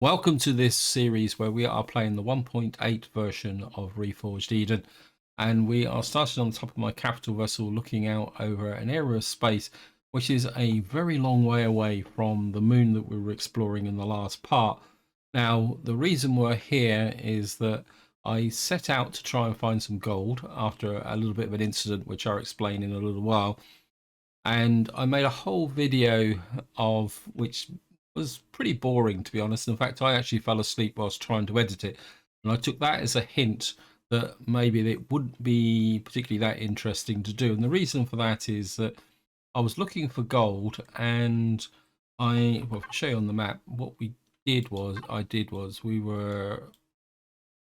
Welcome to this series where we are playing the 1.8 version of Reforged Eden, and we are starting on the top of my capital vessel looking out over an area of space which is a very long way away from the moon that we were exploring in the last part. Now, the reason we're here is that I set out to try and find some gold after a little bit of an incident which I'll explain in a little while, and I made a whole video of which was pretty boring, to be honest. In fact, I actually fell asleep whilst trying to edit it, and I took that as a hint that maybe it wouldn't be particularly that interesting to do. And the reason for that is that I was looking for gold, and well, I'll show you on the map what we did was we were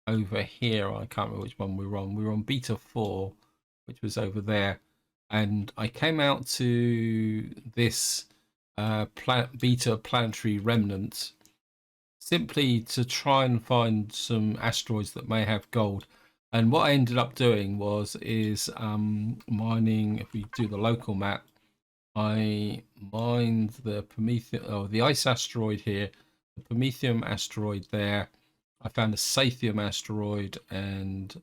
over here. I can't remember which one we were on. We were on beta 4, which was over there, and I came out to this beta planetary remnant simply to try and find some asteroids that may have gold. And what I ended up doing is mining. If we do the local map, I mined the the ice asteroid here, the Promethium asteroid there. I found a Sathium asteroid, and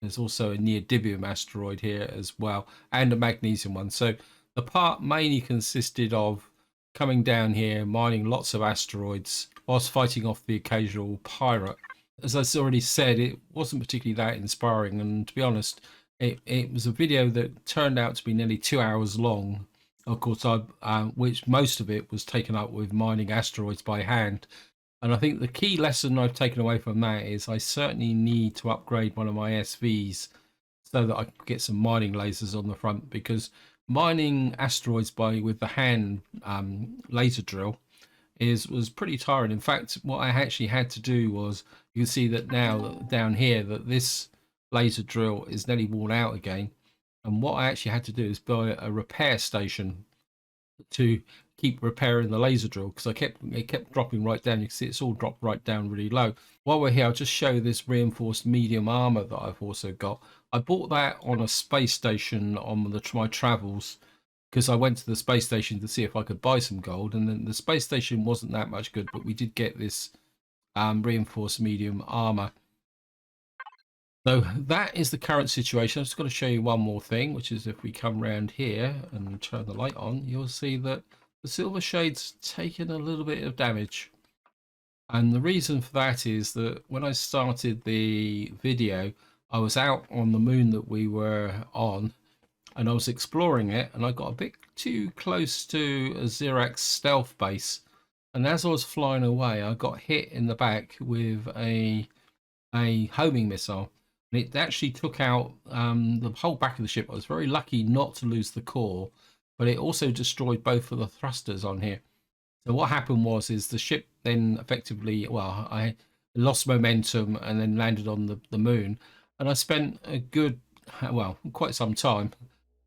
there's also a neodymium asteroid here as well, and a magnesium one. So the part mainly consisted of coming down here, mining lots of asteroids, whilst fighting off the occasional pirate. As I already said, it wasn't particularly that inspiring, and to be honest, it was a video that turned out to be nearly 2 hours long. Of course, which most of it was taken up with mining asteroids by hand. And I think the key lesson I've taken away from that is I certainly need to upgrade one of my SVs so that I can get some mining lasers on the front, because mining asteroids with the hand laser drill was pretty tiring. In fact, what I actually had to do was, you can see that now down here that this laser drill is nearly worn out again. And what I actually had to do is buy a repair station to keep repairing the laser drill, because it kept dropping right down. You can see it's all dropped right down really low. While we're here, I'll just show this reinforced medium armor that I've also got. I bought that on a space station on my travels, because I went to the space station to see if I could buy some gold, and then the space station wasn't that much good, but we did get this reinforced medium armor. So that is the current situation. I'm just going to show you one more thing, which is if we come around here and turn the light on, you'll see that the silver shade's taken a little bit of damage. And the reason for that is that when I started the video, I was out on the moon that we were on, and I was exploring it, and I got a bit too close to a Xerax stealth base. And as I was flying away, I got hit in the back with a homing missile. And it actually took out the whole back of the ship. I was very lucky not to lose the core, but it also destroyed both of the thrusters on here. So what happened is the ship then effectively, well, I lost momentum and then landed on the moon. And I spent a good, well, quite some time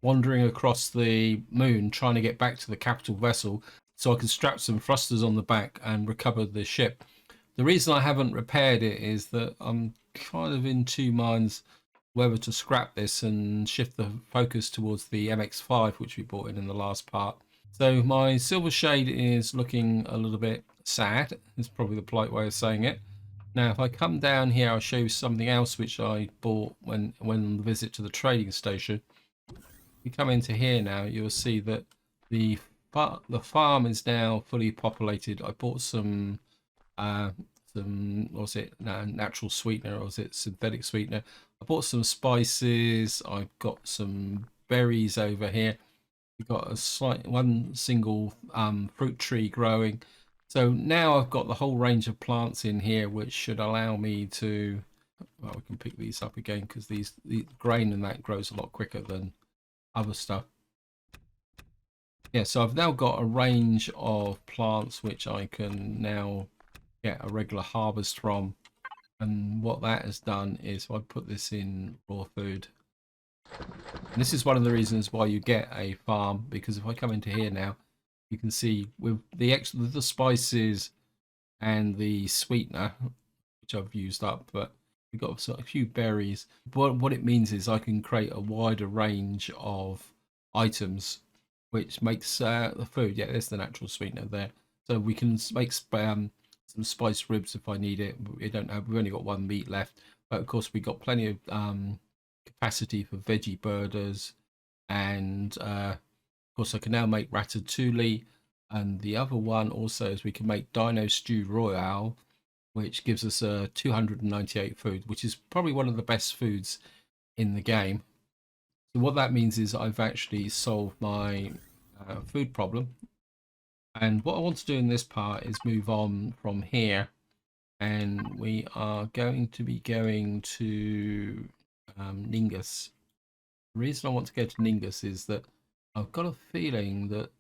wandering across the moon trying to get back to the capital vessel so I could strap some thrusters on the back and recover the ship. The reason I haven't repaired it is that I'm kind of in two minds whether to scrap this and shift the focus towards the MX5, which we bought in the last part. So my silver shade is looking a little bit sad. It's probably the polite way of saying it. Now, if I come down here, I'll show you something else which I bought when on the visit to the trading station. If you come into here now, you'll see that the farm is now fully populated. I bought some was it natural sweetener, or was it synthetic sweetener? I bought some spices. I've got some berries over here. We've got one single fruit tree growing. So now I've got the whole range of plants in here, which should allow me to, well, we can pick these up again, because the grain and that grows a lot quicker than other stuff. Yeah, so I've now got a range of plants which I can now get a regular harvest from. And what that has done is, I put this in raw food. And this is one of the reasons why you get a farm, because if I come into here now, you can see with the spices and the sweetener, which I've used up, but we've got a few berries. But what it means is I can create a wider range of items, which makes the food. Yeah, there's the natural sweetener there. So we can make some spiced ribs if I need it. We don't have. We've only got one meat left, but of course we got plenty of capacity for veggie burgers, and of course I can now make ratatouille. And the other one also is we can make Dino Stew Royale, which gives us 298 food, which is probably one of the best foods in the game. So what that means is I've actually solved my food problem. And what I want to do in this part is move on from here, and we are going to be going to Ningues. The reason I want to go to Ningues is that I've got a feeling that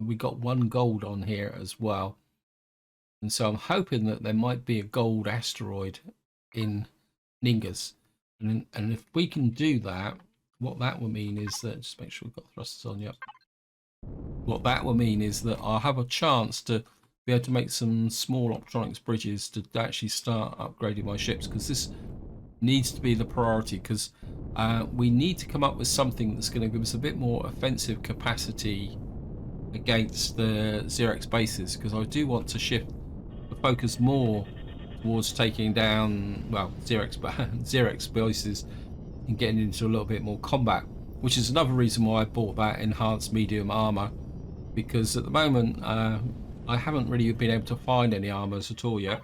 we got 1 gold on here as well. And so I'm hoping that there might be a gold asteroid in Ningues. And if we can do that, what that will mean is that, just make sure we've got thrusters on, yep. What that will mean is that I'll have a chance to be able to make some small optronics bridges to actually start upgrading my ships, because this needs to be the priority, because we need to come up with something that's going to give us a bit more offensive capacity against the Xerax bases, because I do want to shift the focus more towards taking down, well, Xerax bases and getting into a little bit more combat, which is another reason why I bought that enhanced medium armor, because at the moment I haven't really been able to find any armors at all yet.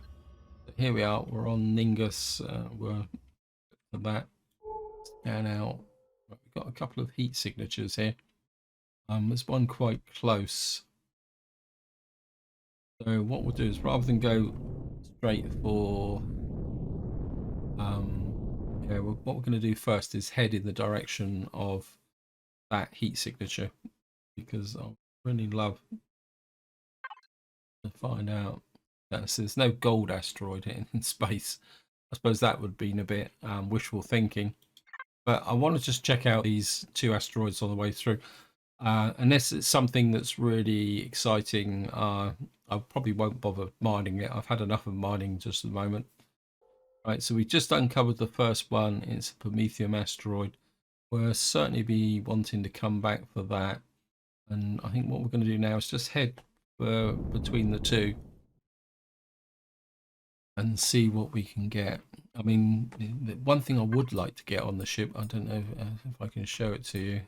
But here we are, we're on Ningues. We're for that scan out. We've got a couple of heat signatures here. There's one quite close. So what we'll do is, rather than go straight for yeah, what we're going to do first is head in the direction of that heat signature, because I really love to find out that there's no gold asteroid in space. I suppose that would have been a bit wishful thinking, but I want to just check out these 2 asteroids on the way through. Unless it's something that's really exciting, I probably won't bother mining it. I've had enough of mining just at the moment. Right, so we just uncovered the first one. It's a Prometheum asteroid. We'll certainly be wanting to come back for that. And I think what we're going to do now is just head between the 2 and see what we can get. I mean, the one thing I would like to get on the ship, I don't know if I can show it to you.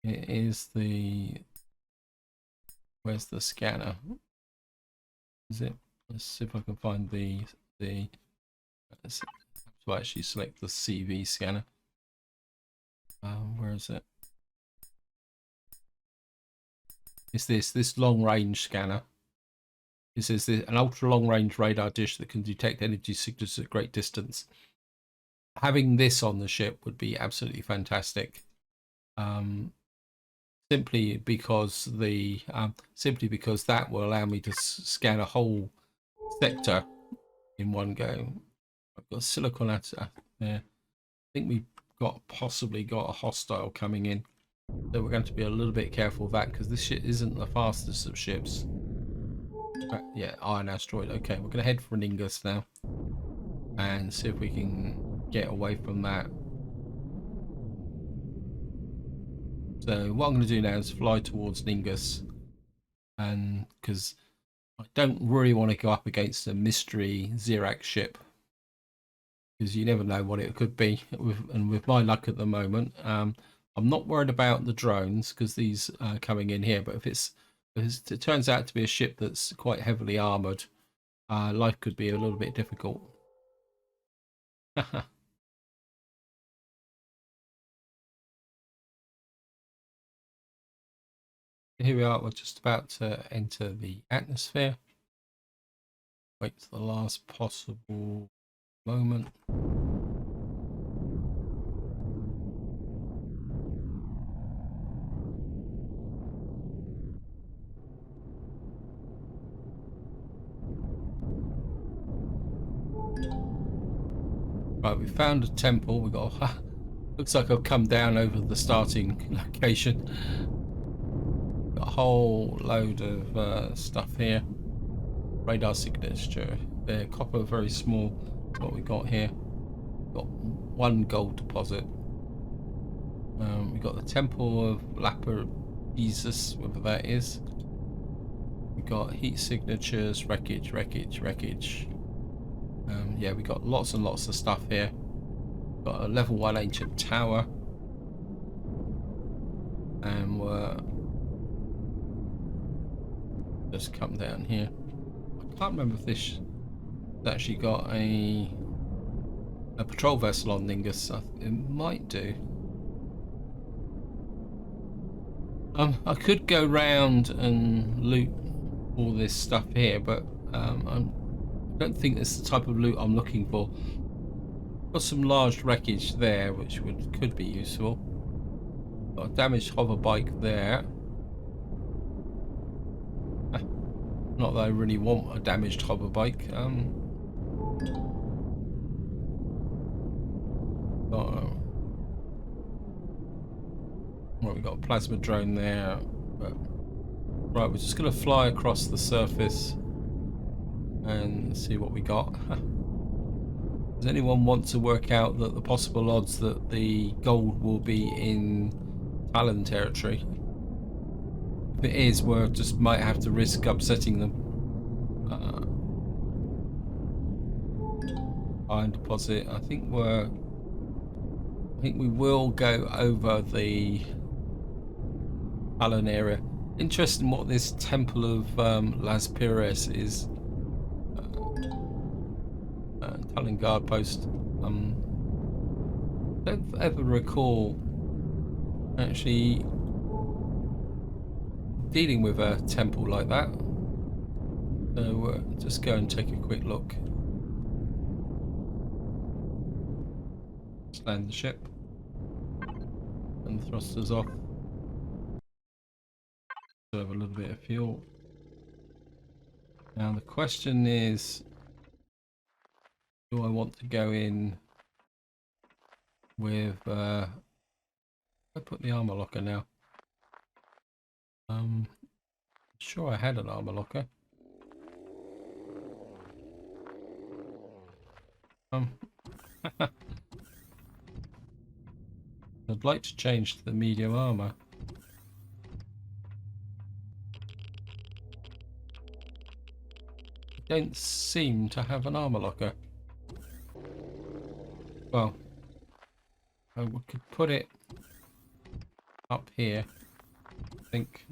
It is the, where's the scanner? Is it? Let's see if I can find the to actually select the CV scanner. Where is it? It's this long range scanner. This is an ultra long range radar dish that can detect energy signatures at great distance. Having this on the ship would be absolutely fantastic. Simply because that will allow me to scan a whole sector in one go. I've got silicon at there. I think we've possibly got a hostile coming in, so we're going to be a little bit careful of that, because this ship isn't the fastest of ships. Yeah, iron asteroid. Okay, we're going to head for Ningues now and see if we can get away from that. So what I'm going to do now is fly towards Ningues, and because I don't really want to go up against a mystery Xerax ship, because you never know what it could be. And with my luck at the moment, I'm not worried about the drones, because these are coming in here. But if it turns out to be a ship that's quite heavily armored, life could be a little bit difficult. Here we are. We're just about to enter the atmosphere. Wait for the last possible moment. Right, we found a temple. We got looks like I've come down over the starting location. Got a whole load of stuff here. Radar signature. There, copper, very small. What we got here. Got 1 gold deposit. We got the temple of Lapper Jesus, whatever that is. We We got heat signatures, wreckage. Yeah, we got lots and lots of stuff here. Got a level 1 ancient tower. And we're just come down here. I can't remember if this actually got a patrol vessel on Ningues. It might do. I could go round and loot all this stuff here, but I don't think it's the type of loot I'm looking for. Got some large wreckage there, which could be useful. Got a damaged hover bike there. Not that I really want a damaged hover bike. Well, we got a plasma drone there, but right, we're just going to fly across the surface and see what we got. Does anyone want to work out the possible odds that the gold will be in Talon territory? If it is, we just might have to risk upsetting them. Iron deposit. I think we will go over the Talon area. Interesting what this Temple of Las Pires is. Talon guard post. Don't ever recall actually dealing with a temple like that. So just go and take a quick look. Let's land the ship and the thrusters off. So have a little bit of fuel. Now the question is, do I want to go in with I put the armor locker now. Sure I had an armor locker. I'd like to change to the medium armor. I don't seem to have an armor locker. Well, I could put it up here, I think.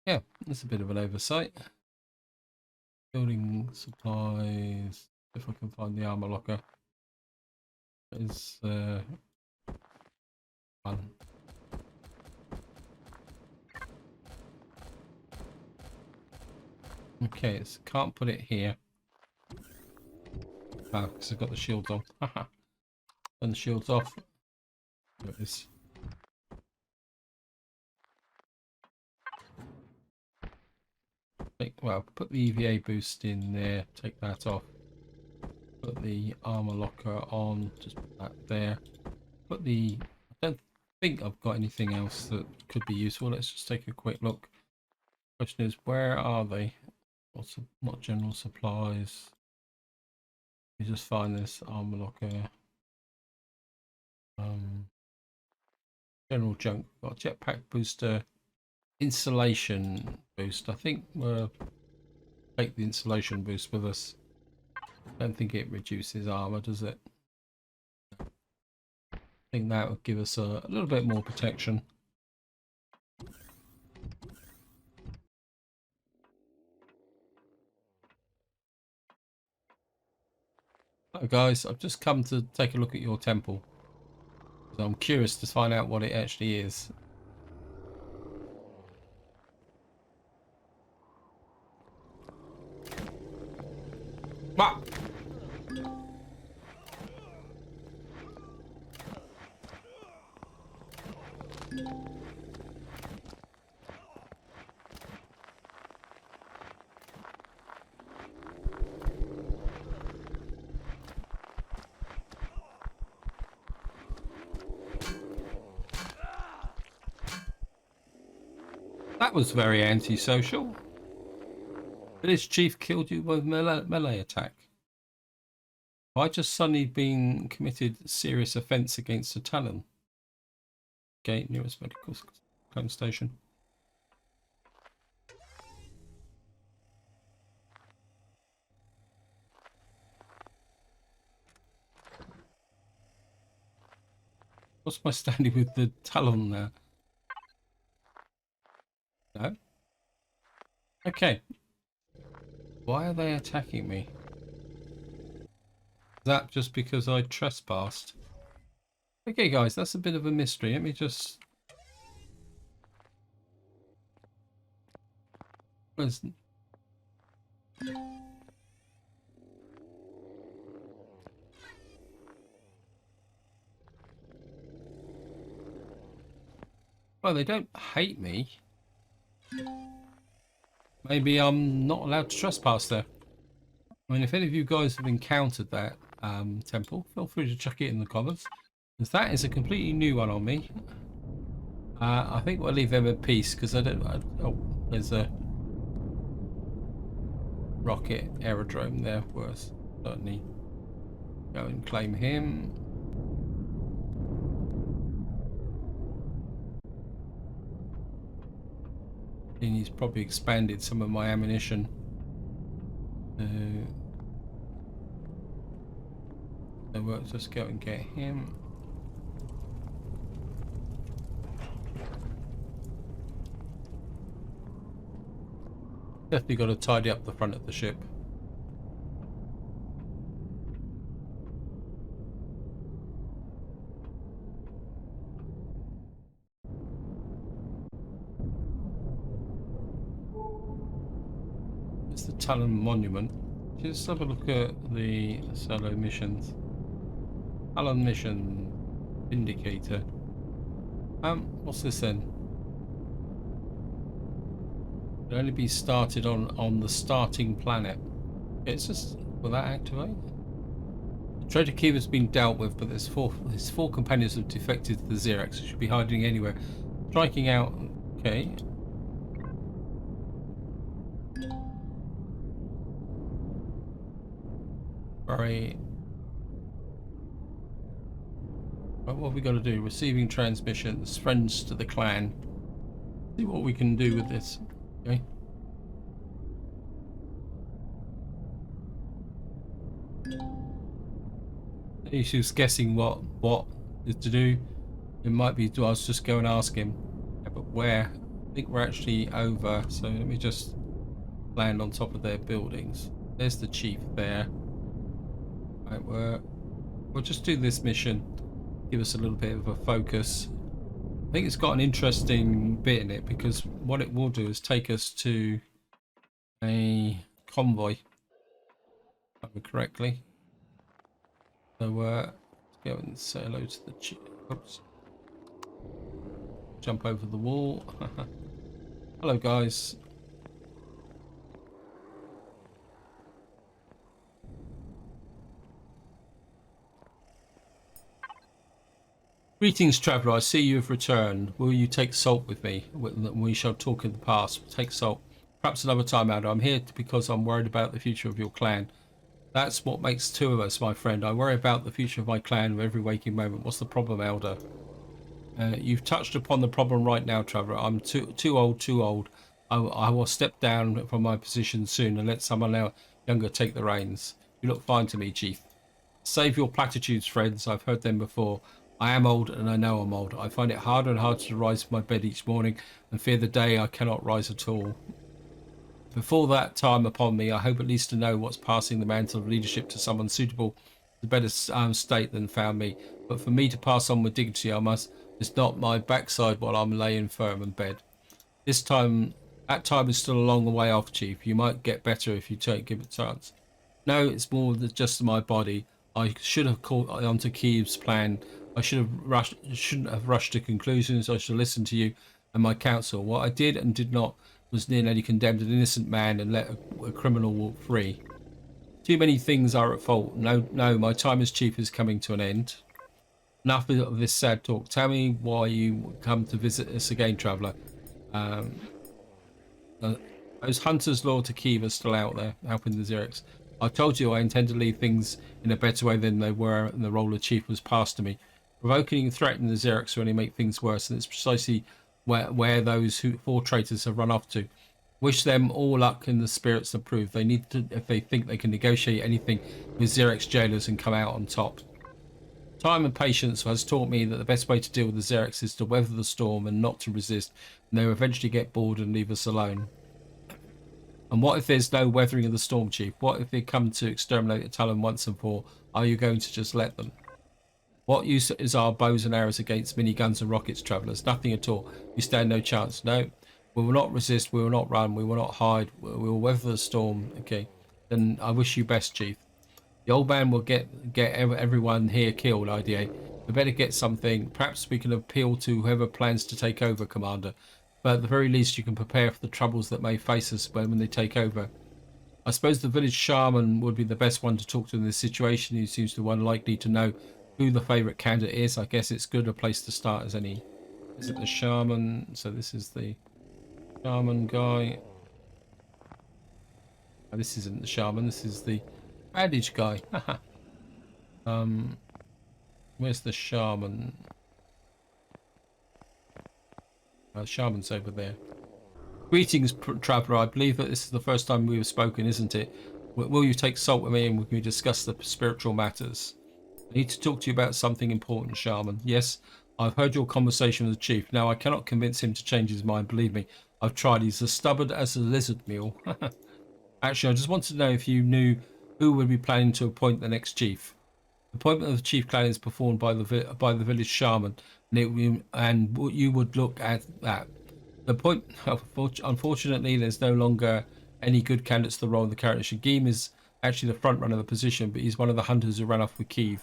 Yeah, that's a bit of an oversight. Building supplies, if I can find the armor locker. Is fun. Okay, so can't put it here. Oh, because I've got the shields on. Haha. Turn the shields off. There it is. Well, put the EVA boost in there, take that off. Put the armor locker on, just put that there. Put the... I don't think I've got anything else that could be useful. Let's just take a quick look. Question is, where are they? What general supplies? You just find this armor locker. General junk. Got a jetpack booster. Insulation boost. I think we'll take the insulation boost with us. Don't think it reduces armor, does it? I think that would give us a little bit more protection. Hi guys, I've just come to take a look at your temple. So I'm curious to find out what it actually is. Ah! That was very antisocial. But his chief killed you with melee attack. I just suddenly been committed serious offence against a Talon. Okay, nearest medical clone station. What's my standing with the Talon there? No? Okay. Why are they attacking me? Is that just because I trespassed? Okay, guys, that's a bit of a mystery. Let me just... Where's... Well, they don't hate me. Maybe I'm not allowed to trespass there. I mean, if any of you guys have encountered that temple, feel free to chuck it in the comments. Because that is a completely new one on me. I think we'll leave them in peace because I don't... oh, there's a rocket aerodrome there. Worth certainly go and claim him. And he's probably expanded some of my ammunition. So we'll just go and get him. Definitely got to tidy up the front of the ship. It's the Talon Monument. Just have a look at the solo missions. Talon mission indicator. What's this then? It'll only be started on the starting planet. It's just, will that activate? The treasure keep has been dealt with, but there's four companions have defected to the Xerox. It should be hiding anywhere. Striking out. Okay. Right. What have we got to do? Receiving transmissions. Friends to the clan. See what we can do with this. Okay. He was guessing what is to do. It might be to us just go and ask him. Yeah, but where? I think we're actually over. So let me just land on top of their buildings. There's the chief there. Right, we'll just do this mission. Give us a little bit of a focus. I think it's got an interesting bit in it because what it will do is take us to a convoy, if I remember correctly. So let's go and say hello to the chief. Oops. Jump over the wall. Hello, guys. Greetings, traveller. I see you have returned. Will you take salt with me? We shall talk in the past. Take salt. Perhaps another time, Elder. I'm here because I'm worried about the future of your clan. That's what makes two of us, my friend. I worry about the future of my clan with every waking moment. What's the problem, Elder? You've touched upon the problem right now, traveller. I'm too old. I will step down from my position soon and let someone younger take the reins. You look fine to me, Chief. Save your platitudes, friends. I've heard them before. I am old and I know I'm old. I find it harder and harder to rise from my bed each morning and fear the day I cannot rise at all. Before that time upon me, I hope at least to know what's passing the mantle of leadership to someone suitable to better state than found me. But for me to pass on with dignity, I must. It's not my backside while I'm laying firm in bed. That time is still a long way off, Chief. You might get better if you give it a chance. No, it's more than just my body. I should have caught on to Kiev's plan. I shouldn't have rushed to conclusions. I should listen to you and my counsel. What I did and did not was nearly condemned an innocent man and let a criminal walk free. Too many things are at fault. No, my time as chief is coming to an end. Enough of this sad talk. Tell me why you come to visit us again, traveller. Those hunters loyal to Kiev are still out there, helping the Xerox. I told you I intend to leave things in a better way than they were, and the role of chief was passed to me. Provoking and threatening the Xerox will only make things worse, and it's precisely where those four traitors have run off to. Wish them all luck in the spirits that prove. They need to, if they think they can negotiate anything with Xerox jailers and come out on top. Time and patience has taught me that the best way to deal with the Xerx is to weather the storm and not to resist, and they'll eventually get bored and leave us alone. And what if there's no weathering of the storm, Chief? What if they come to exterminate the Talon once and for all? Are you going to just let them? What use is our bows and arrows against miniguns and rockets, travellers? Nothing at all. We stand no chance. No, we will not resist. We will not run. We will not hide. We will weather the storm. Okay, then I wish you best, Chief. The old man will get everyone here killed, IDA. We better get something. Perhaps we can appeal to whoever plans to take over, Commander. But at the very least, you can prepare for the troubles that may face us when they take over. I suppose the village shaman would be the best one to talk to in this situation. He seems the one likely to know who the favourite candidate is. I guess it's good a place to start as any. Is it the shaman? So this is the shaman guy. Oh, this isn't the shaman. This is the bandage guy. Where's the shaman? The shaman's over there. Greetings, traveller. I believe that this is the first time we have spoken, isn't it? Will you take salt with me and we can discuss the spiritual matters? I need to talk to you about something important, shaman. Yes, I've heard your conversation with the chief. Now, I cannot convince him to change his mind. Believe me, I've tried. He's as stubborn as a lizard mule. Actually, I just wanted to know if you knew who would be planning to appoint the next chief. The appointment of the chief clan is performed by the village shaman, and you would look at that. The point, unfortunately, there's no longer any good candidates for the role of the character. Gamne is actually the front runner of the position, but he's one of the hunters who ran off with Kiev.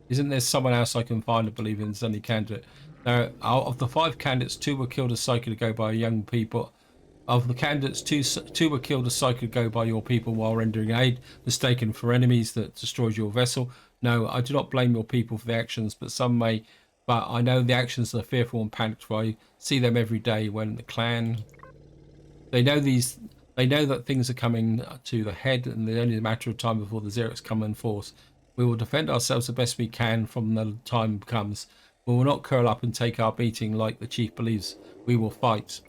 Isn't there someone else I can find? I believe in any candidate. Now, out of the 5 candidates, 2 were killed a cycle ago by young people. Of the candidates, two were killed a cycle ago by your people while rendering aid, mistaken for enemies that destroyed your vessel. No, I do not blame your people for the actions, but some may. But I know the actions are fearful and panicked, for I see them every day when the clan. They know that things are coming to the head, and it's only a matter of time before the Xerx come in force. We will defend ourselves the best we can from the time comes. We will not curl up and take our beating like the chief believes. We will fight.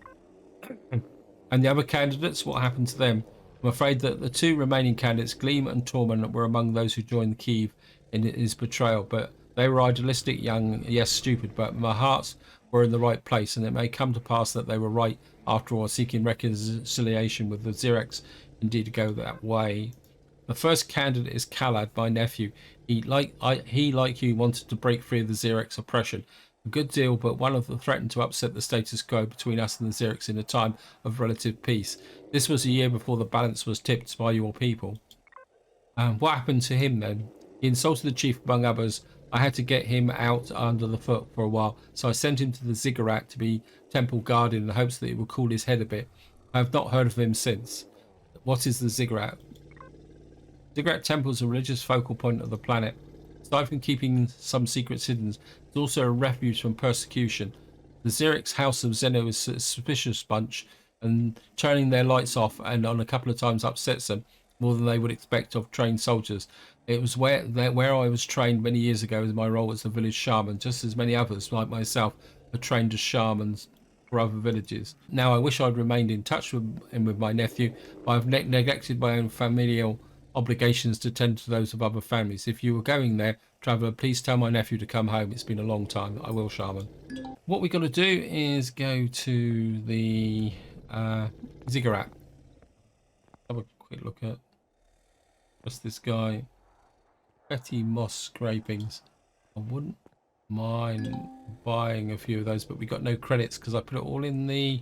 And the other candidates, what happened to them? I'm afraid that the 2 remaining candidates, Gleam and Torment, were among those who joined Kiev in his betrayal. But they were idealistic, young, yes, stupid, but my hearts were in the right place, and it may come to pass that they were right after all, seeking reconciliation with the Xerx indeed to go that way. The first candidate is Khalad, my nephew. He, like you, wanted to break free of the Xerx oppression. A good deal, but one of them threatened to upset the status quo between us and the Xerx in a time of relative peace. This was a year before the balance was tipped by your people. What happened to him then? He insulted the chief among others. I had to get him out under the foot for a while, so I sent him to the ziggurat to be temple guardian in the hopes that it would cool his head a bit. I have not heard of him since. What is the ziggurat? Ziggurat temple is a religious focal point of the planet. Aside from keeping some secrets hidden, it's also a refuge from persecution. The Xerx House of Zeno is a suspicious bunch, and turning their lights off and on a couple of times upsets them more than they would expect of trained soldiers. It was where I was trained many years ago as my role as a village shaman, just as many others like myself are trained as shamans for other villages. Now I wish I'd remained in touch with my nephew, but I've neglected my own familial obligations to tend to those of other families. If you were going there, traveller, please tell my nephew to come home. It's been a long time. I will, shaman. What we're going to do is go to the ziggurat. Have a quick look at just this guy. Petty moss scrapings. I wouldn't mind buying a few of those, but we got no credits because I put it all in the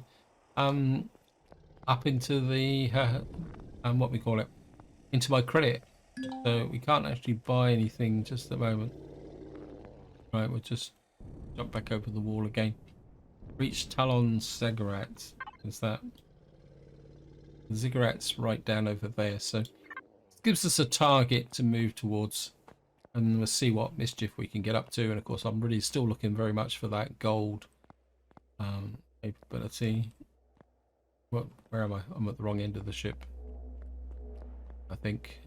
up into the what we call it, into my credit, so we can't actually buy anything just at the moment. Right, we'll just jump back over the wall again. Reach Talon Ziggurat. Is that the ziggurat's right down over there, so it gives us a target to move towards, and we'll see what mischief we can get up to. And of course I'm really still looking very much for that gold capability. Where am I? I'm at the wrong end of the ship, I think.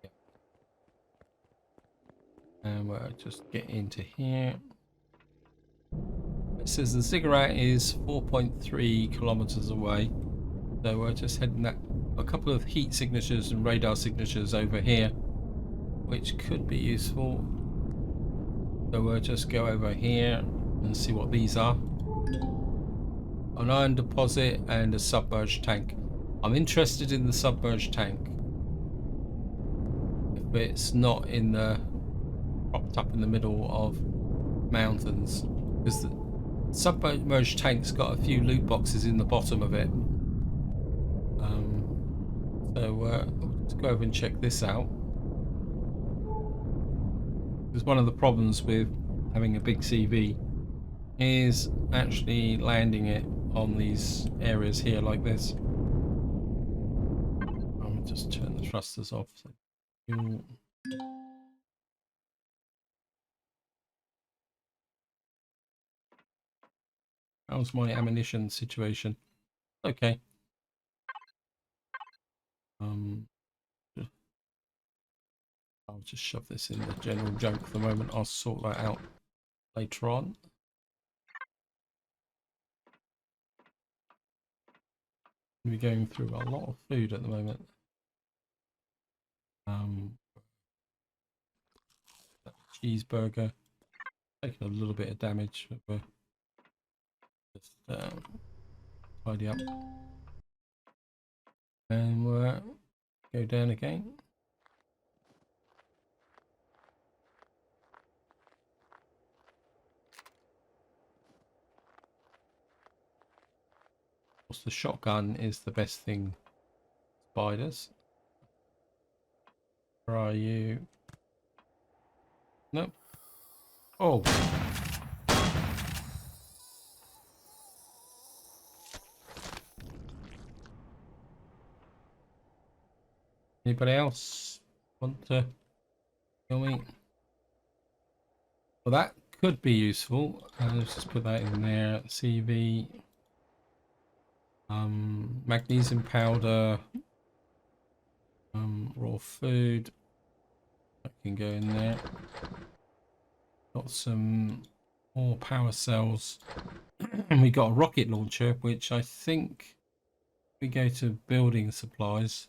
Yeah. And we'll just get into here. It says the ziggurat is 4.3 kilometers away. So we're just heading that. A couple of heat signatures and radar signatures over here, which could be useful. So we'll just go over here and see what these are. An iron deposit and a submerged tank. I'm interested in the submerged tank. If it's not in the propped up in the middle of mountains, because the submerged tank's got a few loot boxes in the bottom of it. Let's go over and check this out. Because one of the problems with having a big CV is actually landing it on these areas here like this. I'll just turn the thrusters off. How's my ammunition situation? Okay. I'll just shove this in the general junk for the moment. I'll sort that out later on. We're going through a lot of food at the moment. That cheeseburger taking a little bit of damage, but we're just tidy up, and we'll go down again. Of course, the shotgun is the best thing. Spiders. Where are you? Nope. Oh. Anybody else want to kill me? Well, that could be useful. Let's just put that in there. CV. Magnesium powder. Raw food. That can go in there. Got some more power cells. And we got a rocket launcher, which I think we go to building supplies.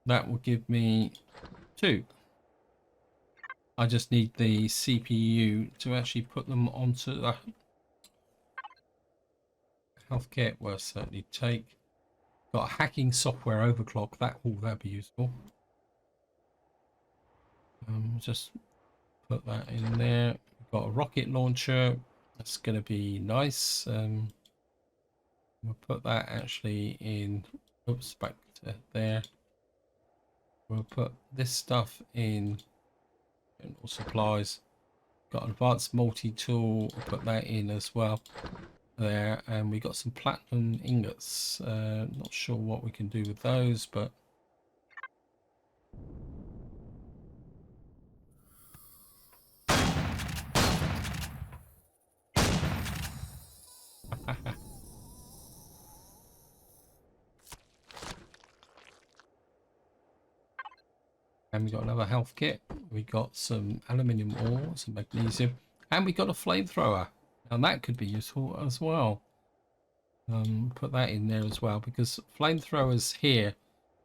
That will give me 2. I just need the CPU to actually put them onto the health kit. Will certainly take. Got a hacking software overclock. That'd be useful. Just put that in there. We've got a rocket launcher. That's going to be nice. We'll put that actually in. Oops, back to there. We'll put this stuff in general supplies. Got an advanced multi-tool. I'll put that in as well there, and we got some platinum ingots. Not sure what we can do with those, but and we got another health kit. We got some aluminium ore, some magnesium, and we got a flamethrower. Now that could be useful as well. Put that in there as well, because flamethrowers here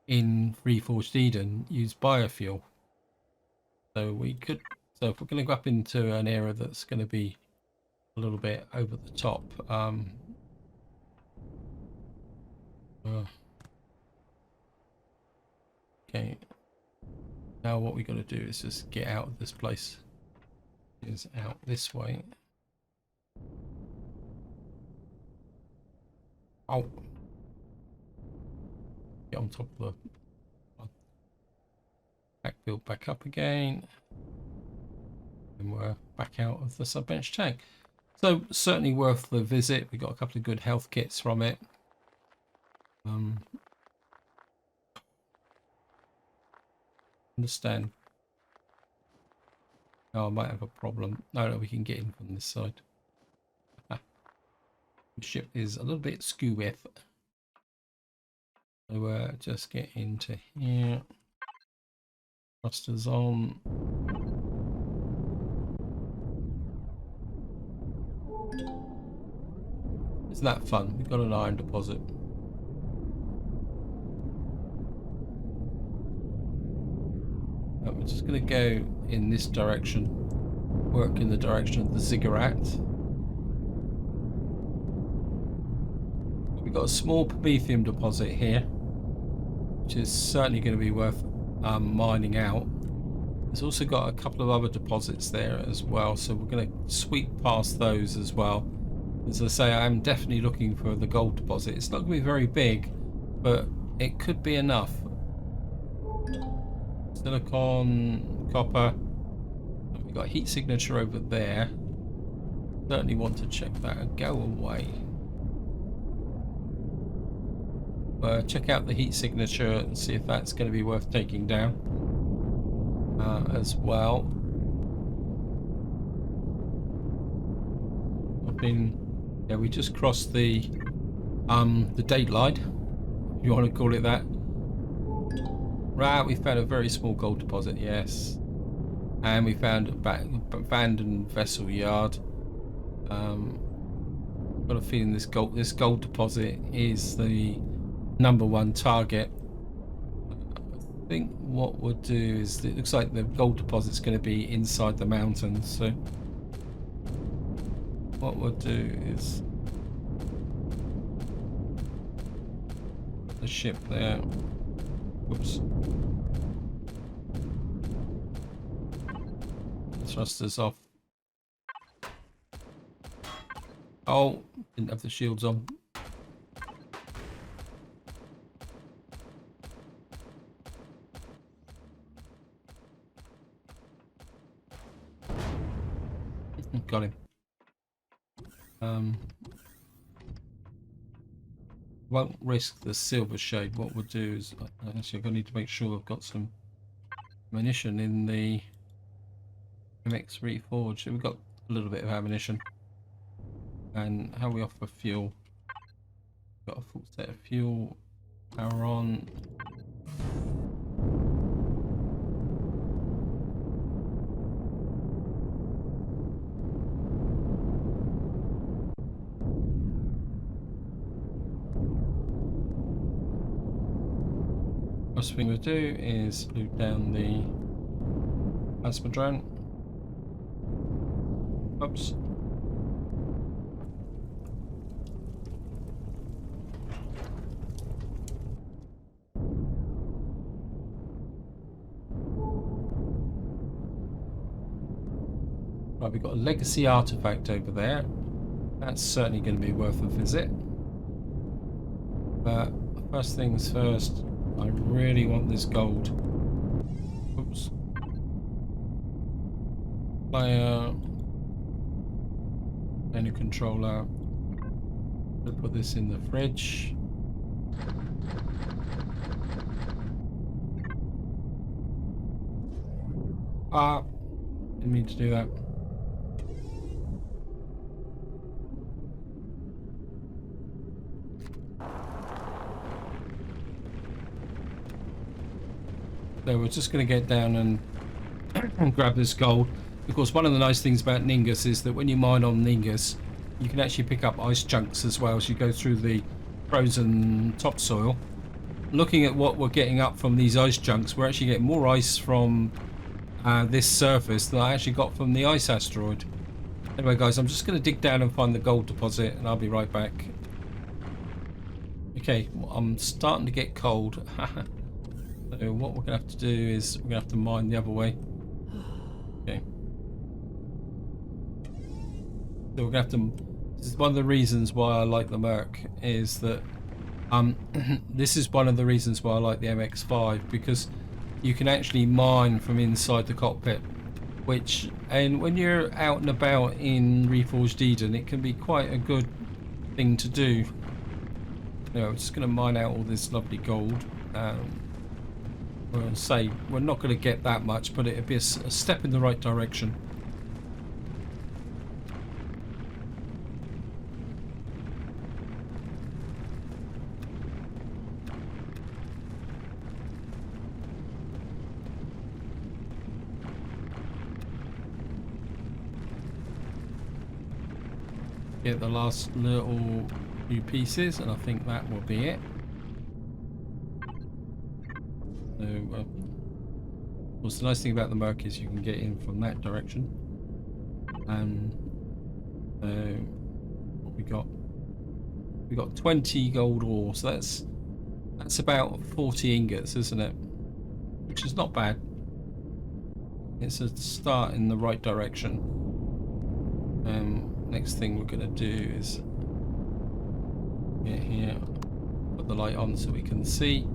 in Reforged Eden use biofuel. So we could. So if we're going to go up into an area that's going to be a little bit over the top, okay. Now what we got to do is just get out of this place. Is out this way. Oh. Get on top of the backbuild back up again. And we're back out of the subbench tank. So certainly worth the visit. We got a couple of good health kits from it. Understand. Oh, I might have a problem. No, we can get in from this side. The ship is a little bit skew with. So just get into here. Thrusters on. Isn't that fun? We've got an iron deposit. We're just going to go in this direction, work in the direction of the ziggurat. We've got a small Promethium deposit here, which is certainly going to be worth mining out. There's also got a couple of other deposits there as well, so we're going to sweep past those as well. As I say, I'm definitely looking for the gold deposit. It's not going to be very big, but it could be enough. Silicon, copper. We've got heat signature over there. Certainly want to check that. Go away. Check out the heat signature and see if that's going to be worth taking down as well. Yeah, we just crossed the dateline, if you want to call it that. Right, we found a very small gold deposit, yes, and we found an abandoned vessel yard. Got a feeling this gold deposit is the #1 target. I think what we'll do is, it looks like the gold deposit's going to be inside the mountains, so what we'll do is the ship there. Whoops. Thrusters off. Oh, didn't have the shields on. Got him. Won't risk the silver shade. What we'll do is, actually, I need to make sure I've got some ammunition in the MX Reforged. We've got a little bit of ammunition. And how are we off for fuel? Got a full set of fuel. Power on. First thing we'll do is loot down the plasma drone. Oops. Right, we've got a legacy artifact over there. That's certainly going to be worth a visit. But first things first, I really want this gold. Oops. Player. Menu controller. We'll put this in the fridge. Ah, didn't mean to do that. So we're just going to get down and grab this gold. Of course, one of the nice things about Ningues is that when you mine on Ningues, you can actually pick up ice chunks as well as you go through the frozen topsoil. Looking at what we're getting up from these ice chunks, we're actually getting more ice from this surface than I actually got from the ice asteroid. Anyway, guys, I'm just going to dig down and find the gold deposit, and I'll be right back. Okay, well, I'm starting to get cold. So what we're going to have to do is we're going to have to mine the other way. Okay. So we're going to have to... This is one of the reasons why I like the Merc, is that... this is one of the reasons why I like the MX-5, because you can actually mine from inside the cockpit, which... And when you're out and about in Reforged Eden, it can be quite a good thing to do. You know, I'm just going to mine out all this lovely gold. We'll say we're not going to get that much, but it'll be a step in the right direction. Get the last little few pieces, and I think that will be it. So, course, the nice thing about the Merc is you can get in from that direction. So what we got? We got 20 gold ore, so that's about 40 ingots, isn't it? Which is not bad. It's a start in the right direction. Next thing we're going to do is get here, put the light on so we can see.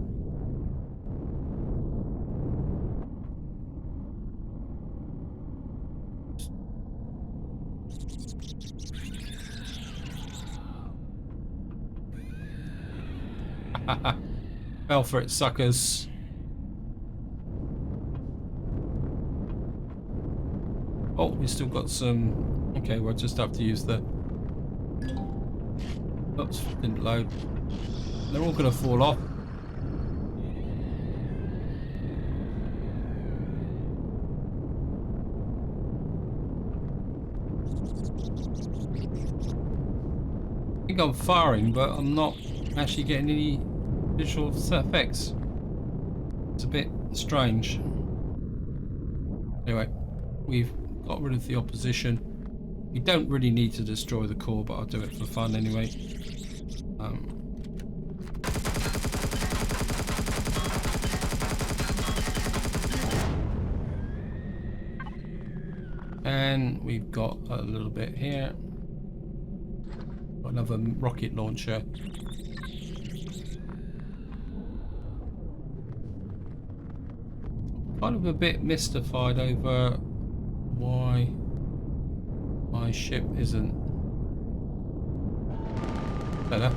Fell for it, suckers. Oh, we still got some. Okay, we'll just have to use the. Oops, didn't load. They're all going to fall off. I think I'm firing, but I'm not actually getting any visual effects. It's a bit strange. Anyway, we've got rid of the opposition. We don't really need to destroy the core, but I'll do it for fun anyway. And we've got a little bit here. Got another rocket launcher. Kind of a bit mystified over why my ship isn't better.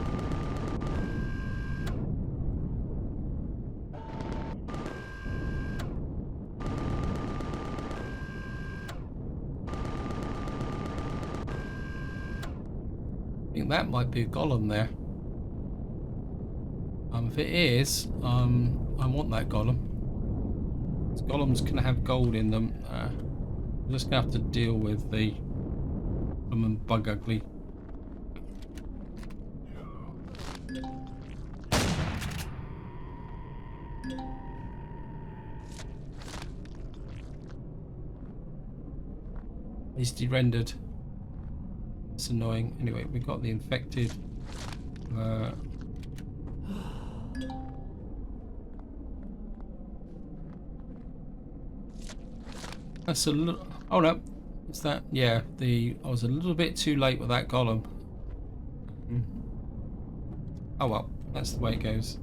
I think that might be a golem there. If it is, I want that golem. Golems can have gold in them. We're just gonna have to deal with the bug ugly. He's de-rendered. It's annoying. Anyway, we got the infected. That's a little. Oh no, is that? Yeah, I was a little bit too late with that golem. Oh well, that's the way it goes.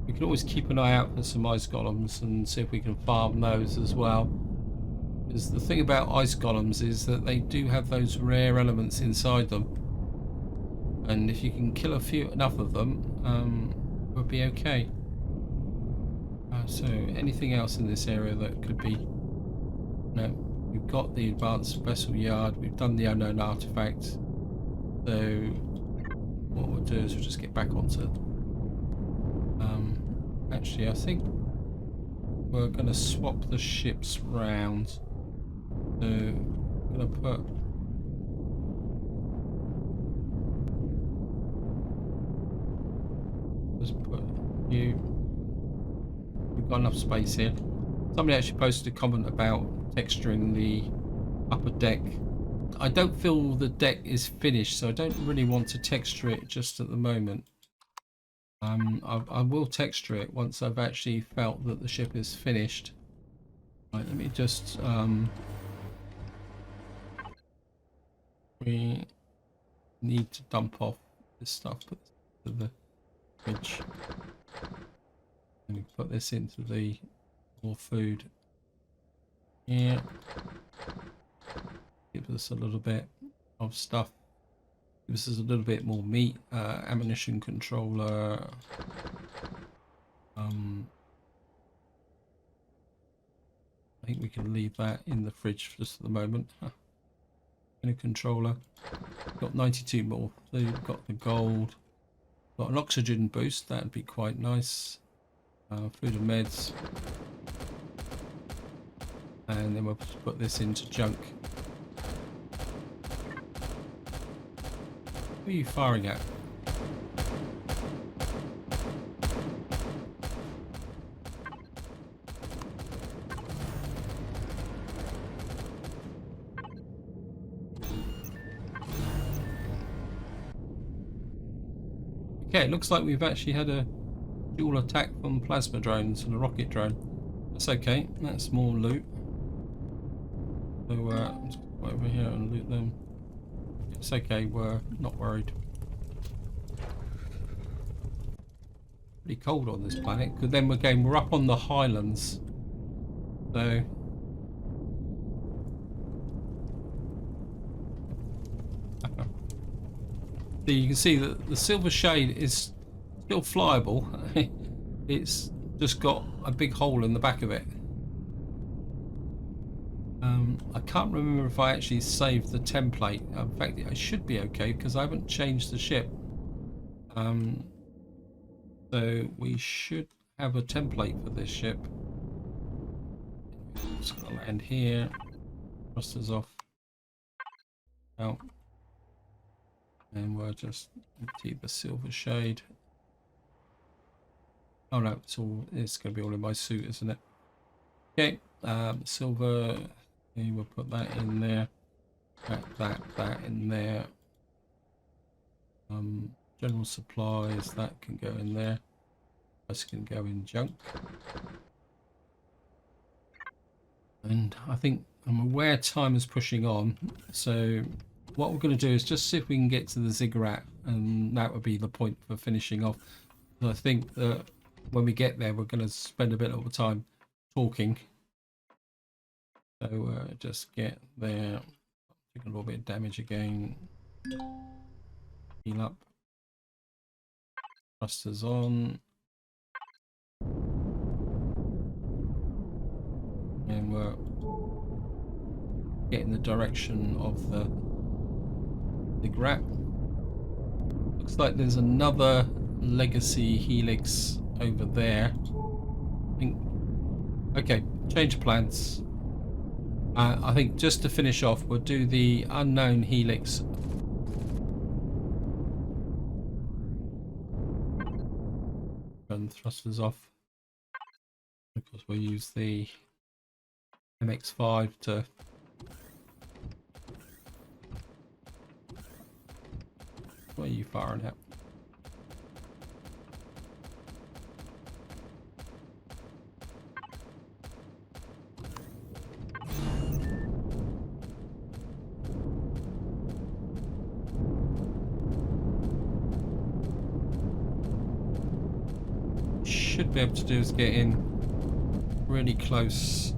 We can always keep an eye out for some ice golems and see if we can farm those as well. Because the thing about ice golems is that they do have those rare elements inside them, and if you can kill enough of them, we'll be okay. So anything else in this area that could be? No, we've got the advanced vessel yard. We've done the unknown artifact. So what we'll do is we'll just get back onto. Actually, I think we're going to swap the ships round. So I'm going to put. Just put you. We've got enough space here. Somebody actually posted a comment about texturing the upper deck. I don't feel the deck is finished, so I don't really want to texture it just at the moment. I will texture it once I've actually felt that the ship is finished. Right, let me just we need to dump off this stuff, put this into the fridge. And we put this into the more food. Yeah. Give us a little bit of stuff. Give us a little bit more meat. Ammunition controller. I think we can leave that in the fridge just at the moment. In a controller. Got 92 more food. Got the gold. Got an oxygen boost. That'd be quite nice. Food and meds, and then we'll put this into junk. Who are you firing at? Okay, it looks like we've actually had a dual attack from plasma drones and a rocket drone. That's okay. That's more loot. So let's go over here and loot them. It's okay. We're not worried. Pretty cold on this planet. Because then again, we're up on the highlands. So you can see that the Silver Shade is still flyable. It's just got a big hole in the back of it. I can't remember if I actually saved the template. In fact, I should be okay because I haven't changed the ship. So we should have a template for this ship. Just gonna land here. Thrusters off. Out. And we'll just empty the Silver Shade. Oh no, it's going to be all in my suit, isn't it? Okay, silver. Okay, we'll put that in there. That in there. General supplies, that can go in there. This can go in junk. And I think I'm aware time is pushing on, so what we're going to do is just see if we can get to the ziggurat, and that would be the point for finishing off. And I think that when we get there, we're going to spend a bit of time talking. So just get there. Take a little bit of damage again. Heal up. Thrusters on. And we're getting the direction of the ziggurat. Looks like there's another legacy helix over there. I think. Okay, change of plans. I think just to finish off, we'll do the unknown helix. And thrusters off. Of course, we'll use the MX5 to. Where are you firing at? Should be able to do is get in really close.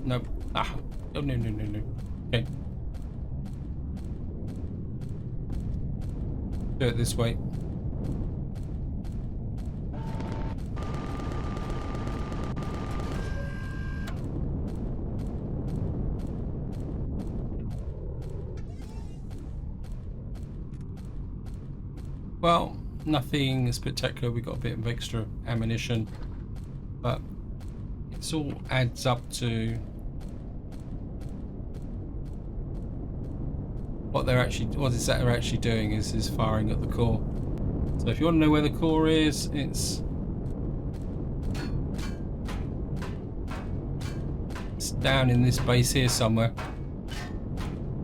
Nope. Ah. Oh, no. Okay. Do it this way. Well, nothing spectacular. We got a bit of extra ammunition, but it all adds up to what they're actually doing is firing at the core. So if you want to know where the core is, it's down in this base here somewhere.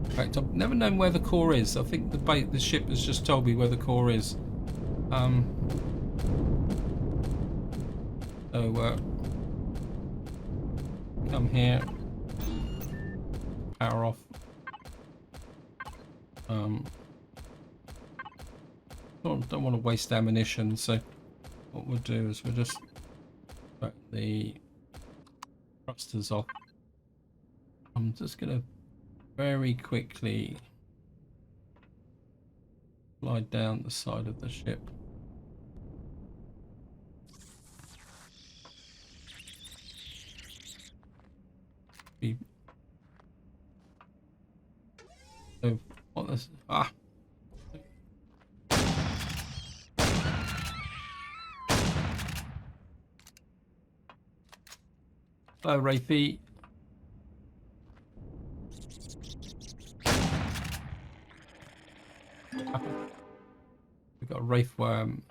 In fact, I've never known where the core is. I think the ship has just told me where the core is. So come here, power off. Don't want to waste ammunition, so what we'll do is we'll just put the thrusters off. I'm just gonna very quickly slide down the side of the ship. So what this? Ah. Hello, Wraithy. We've got a Wraith worm.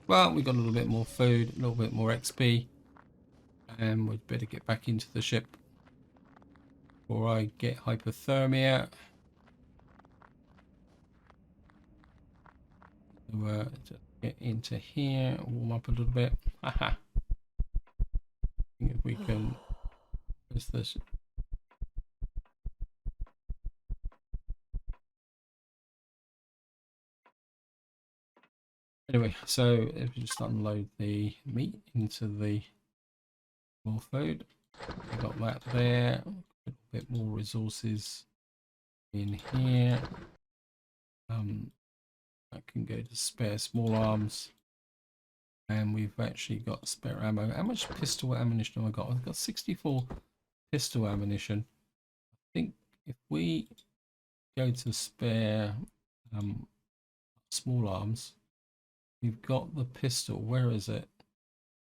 Well, we got a little bit more food, a little bit more XP, and we'd better get back into the ship before I get hypothermia. So, just get into here, warm up a little bit. Haha. If we can. Where's this? Anyway, so if we just unload the meat into the more food, we got that there. A little bit more resources in here. I can go to spare small arms, and we've actually got spare ammo. How much pistol ammunition have I got? I've got 64 pistol ammunition. I think if we go to spare small arms, we've got the pistol. Where is it?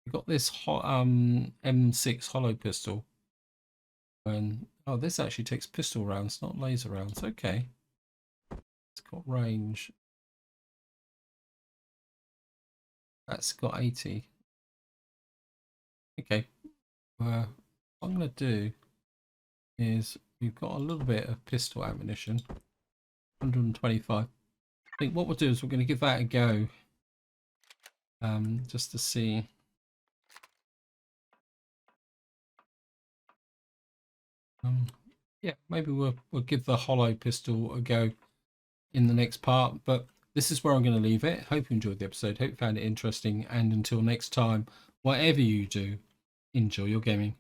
We've got this M6 hollow pistol. And oh, this actually takes pistol rounds, not laser rounds. Okay, it's got range. That's got 80. Okay, what I'm gonna do is we've got a little bit of pistol ammunition, 125. I think what we'll do is we're going to give that a go, just to see. Yeah, maybe we'll give the hollow pistol a go in the next part, but this is where I'm going to leave it. Hope you enjoyed the episode. Hope you found it interesting, and until next time, whatever you do, enjoy your gaming.